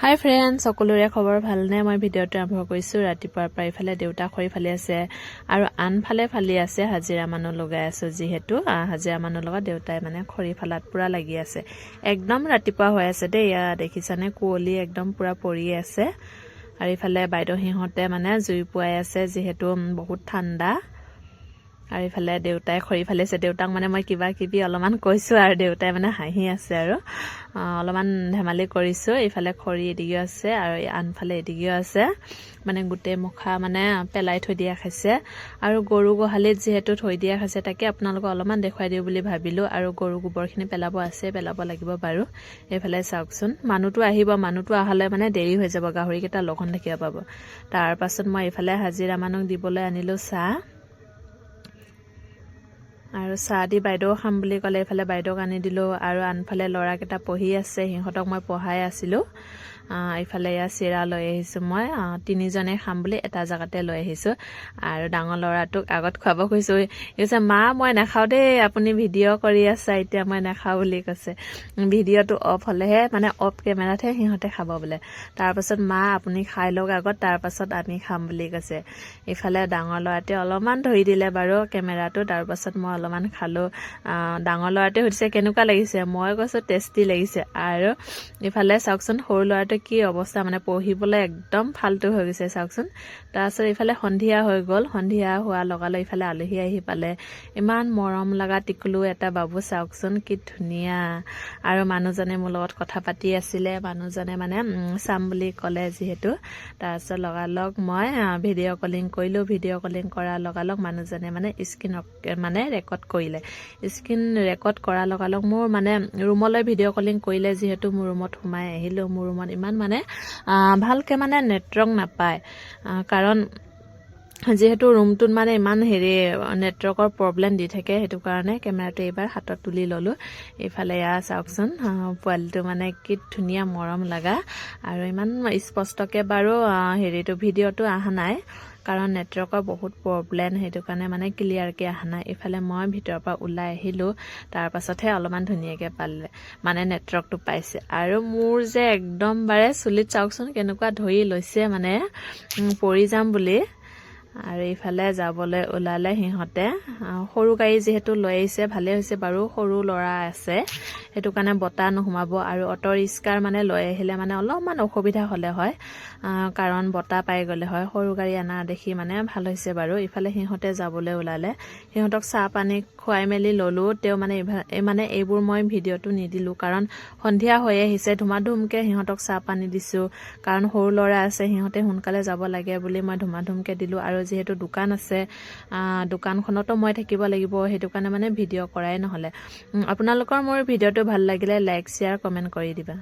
হাই friends, সকলোৰে খবৰ ভালনে? মই ভিডিঅ'টো আৰম্ভ কৰিছোঁ। ৰাতিপুৱাৰ পৰা ইফালে দেউতা খৰি ফালি আছে আৰু আনফালে ফালি আছে। হাজিৰা মানুহ লগাই আছোঁ, যিহেতু হাজিৰা মানুহ লগত দেউতাই মানে খৰি ফালাত পূৰা লাগি আছে। একদম ৰাতিপুৱা হৈ আছে দেই। এয়া দেখিছানে, কুঁৱলী একদম পূৰা পৰি আছে। আৰু ইফালে বাইদেউ সিহঁতে মানে জুই পুৱাই আছে, যিহেতু বহুত ঠাণ্ডা। আৰু ইফালে দেউতাই খৰি ফালিছে। দেউতাক মানে মই কিবা কিবি অলপমান কৈছোঁ আৰু দেউতাই মানে হাঁহি আছে আৰু অলপমান ধেমালি কৰিছোঁ। ইফালে খৰি এদিগিও আছে আৰু আনফালে এদিগিও আছে। মানে গোটেই মুখা মানে পেলাই থৈ দিয়া খাইছে। আৰু গৰু গোহালিত যিহেতু থৈ দিয়া খাইছে, তাকে আপোনালোকক অলপমান দেখুৱাই দিওঁ বুলি ভাবিলোঁ। আৰু গৰু গোবৰখিনি পেলাব আছে, পেলাব লাগিব বাৰু। এইফালে চাওকচোন, মানুহটো আহিব। মানুহটো অহালৈ মানে দেৰি হৈ যাব, গাহৰিকেইটা লঘোণ দেখিব পাব। তাৰপাছত মই ইফালে হাজিৰা মানুহক দিবলৈ আনিলোঁ চাহ। আৰু চাহ দি বাইদেউ খাম বুলি ক'লে, এইফালে বাইদেউক আনি দিলোঁ। আৰু আনফালে ল'ৰাকেইটা পঢ়ি আছে, সিহঁতক মই পঢ়াই আছিলোঁ। ইফালে এয়া চিৰা লৈ আহিছোঁ মই, তিনিজনে খাম বুলি এটা জেগাতে লৈ আহিছোঁ। আৰু ডাঙৰ ল'ৰাটোক আগত খুৱাব খুজিছোঁ। সি কৈছে, মা মই নাখাওঁ দেই, আপুনি ভিডিঅ' কৰি আছে, এতিয়া মই নাখাওঁ বুলি কৈছে। ভিডিঅ'টো অফ হ'লেহে, মানে অফ কেমেৰাতহে সিহঁতে খাব বোলে। তাৰপাছত মা আপুনি খাই লওক আগত, তাৰপাছত আমি খাম বুলি কৈছে। ইফালে ডাঙৰ ল'ৰাটোৱে অলপমান ধৰি দিলে বাৰু কেমেৰাটো। তাৰপাছত মই অলপমান খালোঁ। ডাঙৰ ল'ৰাটোৱে সুধিছে কেনেকুৱা লাগিছে, মই কৈছোঁ টেষ্টি লাগিছে। আৰু ইফালে চাওকচোন, সৰু ল'ৰাটোৱে কি অৱস্থা, মানে পঢ়িবলৈ একদম ফাল্টু হৈ গৈছে চাওকচোন। তাৰপাছত ইফালে সন্ধিয়া হৈ গ'ল। সন্ধিয়া হোৱাৰ লগালগ ইফালে আলহী আহি পালে। ইমান মৰম লগা টিকলু এটা বাবু, চাওকচোন কি ধুনীয়া। আৰু মানুহজনে মোৰ লগত কথা পাতি আছিলে। মানুহজনে মানে চাম বুলি ক'লে যিহেতু। তাৰপিছত লগালগ মই ভিডিঅ' কলিং কৰিলোঁ। ভিডিঅ' কলিং কৰাৰ লগালগ মানুহজনে মানে স্ক্ৰীন মানে ৰেকৰ্ড কৰিলে। স্ক্ৰীন ৰেকৰ্ড কৰাৰ লগালগ মোৰ মানে ৰুমলৈ ভিডিঅ' কলিং কৰিলে, যিহেতু মোৰ ৰুমত সোমাই আহিলোঁ। মোৰ ৰুমত ইমান মানে ভালকৈ মানে নেটৱৰ্ক নাপায়, কাৰণ যিহেতু ৰুমটোত মানে ইমান নেটৱৰ্কৰ প্ৰব্লেম দি থাকে। সেইটো কাৰণে কেমেৰাটো এইবাৰ হাতত তুলি ল'লোঁ। এইফালে এয়া চাওকচোন, পোৱালিটো মানে কি ধুনীয়া মৰম লগা। আৰু ইমান স্পষ্টকৈ বাৰু ভিডিঅ'টো অহা নাই, কাৰণ নেটৱৰ্কৰ বহুত প্ৰব্লেম। সেইটো কাৰণে মানে ক্লিয়াৰকৈ অহা নাই। ইফালে মই ভিতৰৰ পৰা ওলাই আহিলোঁ, তাৰপাছতহে অলপমান ধুনীয়াকৈ পালে, মানে নেটৱৰ্কটো পাইছে। আৰু মোৰ যে একদম বাৰে চুলিত চাওকচোন কেনেকুৱা ধৰি লৈছে, মানে পৰি যাম বুলি। আৰু ইফালে যাবলৈ ওলালে সিহঁতে। সৰু গাড়ী যিহেতু লৈ আহিছে, ভালেই হৈছে বাৰু, সৰু ল'ৰা আছে, সেইটো কাৰণে বতাহ নোসোমাব। আৰু অটো ৰিক্সাৰ মানে লৈ আহিলে মানে অলপমান অসুবিধা হ'লে হয়, কাৰণ বতাহ পাই গ'লে হয়। সৰু গাড়ী অনা দেখি মানে ভাল হৈছে বাৰু। ইফালে সিহঁতে যাবলৈ ওলালে, সিহঁতক চাহ পানী খুৱাই মেলি ল'লোঁ। তেওঁ মানে এইবোৰ মই ভিডিঅ'টো নিদিলোঁ, কাৰণ সন্ধিয়া হৈ আহিছে। ধুমাধুমকৈ সিহঁতক চাহ পানী দিছোঁ, কাৰণ সৰু ল'ৰা আছে, সিহঁতে সোনকালে যাব লাগে বুলি মই ধুমাধুমকৈ দিলোঁ। আৰু যিহেতু দোকান আছে, দোকানখনতো মই থাকিব লাগিব, সেইটো কাৰণে মানে ভিডিঅ' কৰাই নহ'লে। আপোনালোকৰ মোৰ ভিডিঅ'টো ভাল লাগিলে লাইক শ্বেয়াৰ কমেণ্ট কৰি দিবা।